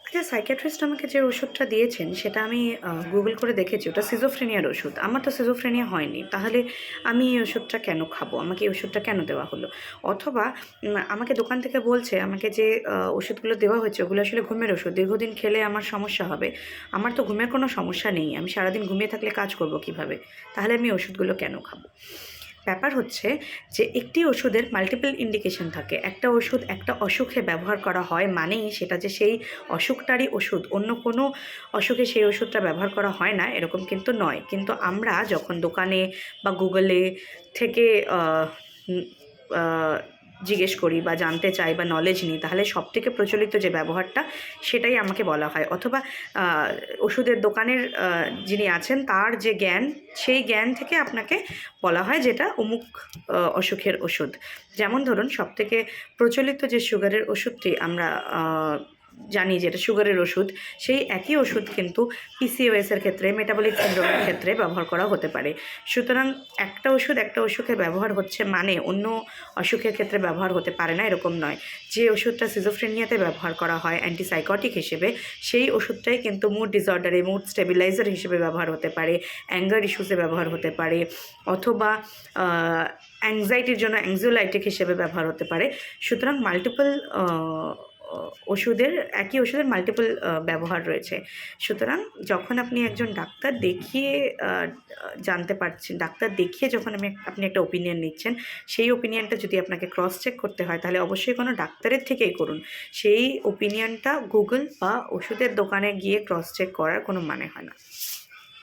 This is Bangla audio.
আচ্ছা, সাইকিয়াট্রিস্ট আমাকে যে ওষুধটা দিয়েছেন সেটা আমি গুগল করে দেখেছি, ওটা সিজোফ্রেনিয়ার ওষুধ। আমার তো সিজোফ্রেনিয়া হয়নি, তাহলে আমি এই ওষুধটা কেন খাবো? আমাকে এই ওষুধটা কেন দেওয়া হলো? অথবা আমাকে দোকান থেকে বলছে আমাকে যে ওষুধগুলো দেওয়া হয়েছে ওগুলো আসলে ঘুমের ওষুধ, দীর্ঘদিন খেলে আমার সমস্যা হবে। আমার তো ঘুমের কোনো সমস্যা নেই, আমি সারাদিন ঘুমিয়ে থাকলে কাজ করব কিভাবে? তাহলে আমি ওষুধগুলো কেন খাবো? ব্যাপার হচ্ছে যে একটি ওষুধের মাল্টিপল ইন্ডিকেশন থাকে। একটা ওষুধ একটা অসুখে ব্যবহার করা হয় মানেই সেটা যে সেই অসুখটারই ওষুধ, অন্য কোনো অসুখে সেই ওষুধটা ব্যবহার করা হয় না এরকম কিন্তু নয়। কিন্তু আমরা যখন দোকানে বা গুগলে থেকে উম, আহ, জিজ্ঞেস করি বা জানতে চাই বা নলেজ নিই, তাহলে সবথেকে প্রচলিত যে ব্যবহারটা সেটাই আমাকে বলা হয়। অথবা ওষুধের দোকানের যিনি আছেন তার যে জ্ঞান, সেই জ্ঞান থেকে আপনাকে বলা হয় যেটা অমুক অসুখের ওষুধ। যেমন ধরুন, সবথেকে প্রচলিত যে সুগারের ওষুধটি আমরা জানি যেটা সুগারের ওষুধ, সেই একই ওষুধ কিন্তু পিসিওএসের ক্ষেত্রে, মেটাবলিক সিন্ড্রোমের ক্ষেত্রে ব্যবহার করা হতে পারে। সুতরাং একটা ওষুধ একটা অসুখে ব্যবহার হচ্ছে মানে অন্য অসুখের ক্ষেত্রে ব্যবহার হতে পারে না এরকম নয়। যে ওষুধটা সিজোফ্রেনিয়াতে ব্যবহার করা হয় অ্যান্টিসাইকটিক হিসেবে, সেই ওষুধটাই কিন্তু মুড ডিসঅর্ডারে মুড স্টেবিলাইজার হিসেবে ব্যবহার হতে পারে, অ্যাঙ্গার ইস্যুসে ব্যবহার হতে পারে, অথবা অ্যাংজাইটির জন্য অ্যাংজিওলাইটিক হিসেবে ব্যবহার হতে পারে। সুতরাং মাল্টিপল ওষুধের, একই ওষুধের মাল্টিপল ব্যবহার রয়েছে। সুতরাং যখন আপনি একজন ডাক্তার দেখিয়ে জানতে পারছেন, ডাক্তার দেখিয়ে যখন আপনি একটা ওপিনিয়ন নিচ্ছেন, সেই ওপিনিয়নটা যদি আপনাকে ক্রস চেক করতে হয় তাহলে অবশ্যই কোনো ডাক্তারের থেকেই করুন। সেই ওপিনিয়নটা গুগল বা ওষুধের দোকানে গিয়ে ক্রস চেক করার কোনো মানে হয় না।